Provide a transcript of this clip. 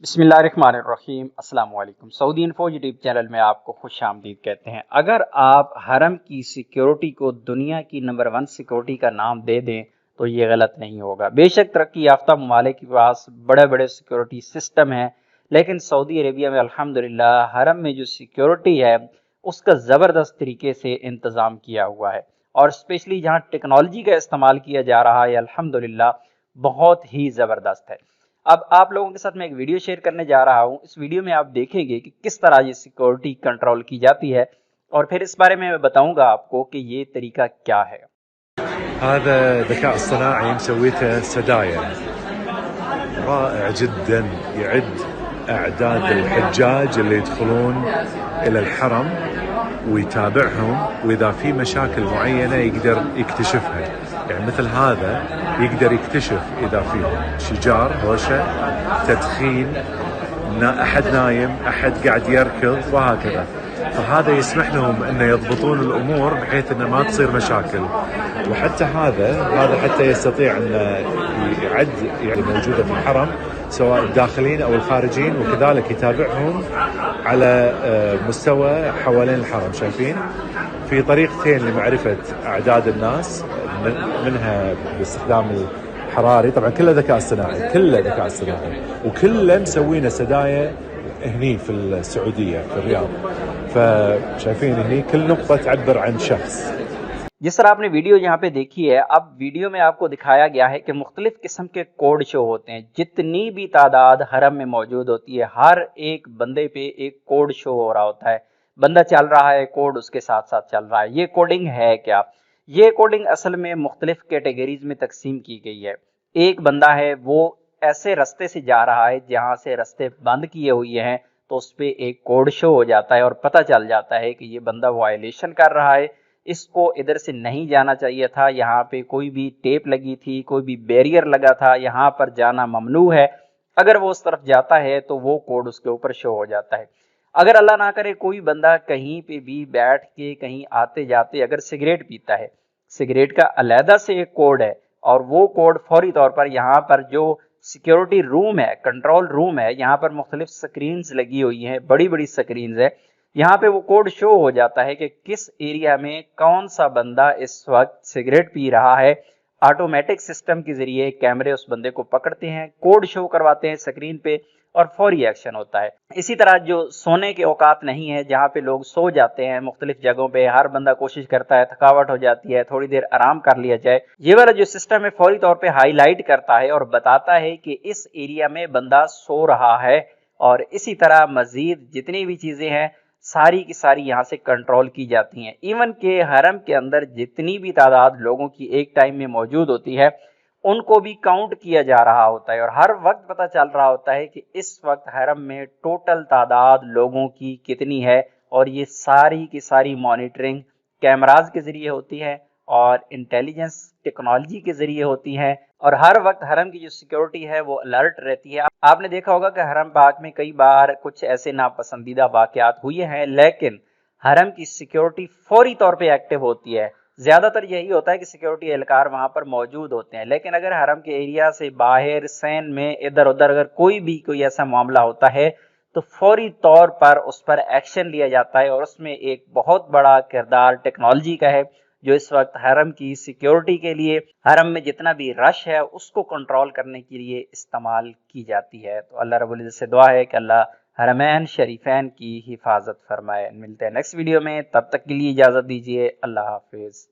بسم اللہ الرحمن الرحیم۔ السلام علیکم۔ سعودی انفو یوٹیوب چینل میں آپ کو خوش آمدید کہتے ہیں۔ اگر آپ حرم کی سیکیورٹی کو دنیا کی نمبر 1 سیکیورٹی کا نام دے دیں تو یہ غلط نہیں ہوگا۔ بے شک ترقی یافتہ ممالک کے پاس بڑے بڑے سیکیورٹی سسٹم ہیں، لیکن سعودی عربیہ میں الحمدللہ حرم میں جو سیکیورٹی ہے اس کا زبردست طریقے سے انتظام کیا ہوا ہے، اور اسپیشلی جہاں ٹیکنالوجی کا استعمال کیا جا رہا ہے الحمدللہ بہت ہی زبردست ہے۔ اب آپ لوگوں کے ساتھ میں ایک ویڈیو شیئر کرنے جا رہا ہوں۔ اس ویڈیو میں آپ دیکھیں گے کہ کس طرح یہ سیکیورٹی کنٹرول کی جاتی ہے، اور پھر اس بارے میں بتاؤں گا آپ کو کہ یہ طریقہ کیا ہے۔ هذا ذكاء اصطناعي مسويته سدايا رائع جدا، يعد اعداد الحجاج اللي يدخلون الى الحرم ويتابعهم، واذا في مشاكل معينه يقدر يكتشفها. يعني مثل هذا يقدر يكتشف اذا في شجار هوشه، تدخين، احد نايم، احد قاعد يركض، وهكذا. فهذا يسمح لهم ان يضبطون الامور بحيث ان ما تصير مشاكل. وحتى هذا حتى يستطيع ان يعد يعني موجوده في الحرم سواء الداخلين او الخارجين، وكذلك يتابعهم على مستوى حوالين الحرم. شايفين في طريقتين لمعرفه اعداد الناس، منها باستخدام الحراري، طبعا كله ذكاء اصطناعي، وكله مسوينه سدايا هني في السعوديه في الرياض. فشايفين هني كل نقطه تعبر عن شخص. جس طرح آپ نے ویڈیو یہاں پہ دیکھی ہے، اب ویڈیو میں آپ کو دکھایا گیا ہے کہ مختلف قسم کے کوڈ شو ہوتے ہیں۔ جتنی بھی تعداد حرم میں موجود ہوتی ہے، ہر ایک بندے پہ ایک کوڈ شو ہو رہا ہوتا ہے۔ بندہ چل رہا ہے، کوڈ اس کے ساتھ ساتھ چل رہا ہے۔ یہ کوڈنگ ہے کیا؟ یہ کوڈنگ اصل میں مختلف کیٹیگریز میں تقسیم کی گئی ہے۔ ایک بندہ ہے وہ ایسے رستے سے جا رہا ہے جہاں سے رستے بند کیے ہوئے ہیں، تو اس پہ ایک کوڈ شو ہو جاتا ہے اور پتہ چل جاتا ہے کہ یہ بندہ وائلیشن کر رہا ہے، اس کو ادھر سے نہیں جانا چاہیے تھا، یہاں پہ کوئی بھی ٹیپ لگی تھی، کوئی بھی بیریئر لگا تھا، یہاں پر جانا ممنوع ہے۔ اگر وہ اس طرف جاتا ہے تو وہ کوڈ اس کے اوپر شو ہو جاتا ہے۔ اگر اللہ نہ کرے کوئی بندہ کہیں پہ بھی بیٹھ کے کہیں آتے جاتے اگر سگریٹ پیتا ہے، سگریٹ کا علیحدہ سے ایک کوڈ ہے، اور وہ کوڈ فوری طور پر یہاں پر جو سیکیورٹی روم ہے، کنٹرول روم ہے، یہاں پر مختلف سکرینز لگی ہوئی ہیں، بڑی بڑی سکرینز ہے، یہاں پہ وہ کوڈ شو ہو جاتا ہے کہ کس ایریا میں کون سا بندہ اس وقت سگریٹ پی رہا ہے۔ آٹومیٹک سسٹم کے ذریعے کیمرے اس بندے کو پکڑتے ہیں، کوڈ شو کرواتے ہیں سکرین پہ، اور فوری ایکشن ہوتا ہے۔ اسی طرح جو سونے کے اوقات نہیں ہے، جہاں پہ لوگ سو جاتے ہیں مختلف جگہوں پہ، ہر بندہ کوشش کرتا ہے، تھکاوٹ ہو جاتی ہے، تھوڑی دیر آرام کر لیا جائے، یہ والا جو سسٹم ہے فوری طور پہ ہائی لائٹ کرتا ہے اور بتاتا ہے کہ اس ایریا میں بندہ سو رہا ہے۔ اور اسی طرح مزید جتنی بھی چیزیں ہیں ساری کی ساری یہاں سے کنٹرول کی جاتی ہیں۔ ایون کہ حرم کے اندر جتنی بھی تعداد لوگوں کی ایک ٹائم میں موجود ہوتی ہے ان کو بھی کاؤنٹ کیا جا رہا ہوتا ہے، اور ہر وقت پتہ چل رہا ہوتا ہے کہ اس وقت حرم میں ٹوٹل تعداد لوگوں کی کتنی ہے، اور یہ ساری کی ساری مانیٹرنگ کیمراز کے ذریعے ہوتی ہے اور انٹیلیجنس ٹیکنالوجی کے ذریعے ہوتی ہے، اور ہر وقت حرم کی جو سیکیورٹی ہے وہ الرٹ رہتی ہے۔ آپ نے دیکھا ہوگا کہ حرم پاک میں کئی بار کچھ ایسے ناپسندیدہ واقعات ہوئے ہیں، لیکن حرم کی سیکیورٹی فوری طور پہ ایکٹیو ہوتی ہے۔ زیادہ تر یہی ہوتا ہے کہ سیکیورٹی اہلکار وہاں پر موجود ہوتے ہیں، لیکن اگر حرم کے ایریا سے باہر سین میں ادھر ادھر اگر کوئی ایسا معاملہ ہوتا ہے تو فوری طور پر اس پر ایکشن لیا جاتا ہے، اور اس میں ایک بہت بڑا کردار ٹیکنالوجی کا ہے جو اس وقت حرم کی سیکیورٹی کے لیے، حرم میں جتنا بھی رش ہے اس کو کنٹرول کرنے کے لیے استعمال کی جاتی ہے۔ تو اللہ رب العزت سے دعا ہے کہ اللہ حرمین شریفین کی حفاظت فرمائے۔ ملتے ہیں نیکسٹ ویڈیو میں، تب تک کے لیے اجازت دیجیے، اللہ حافظ۔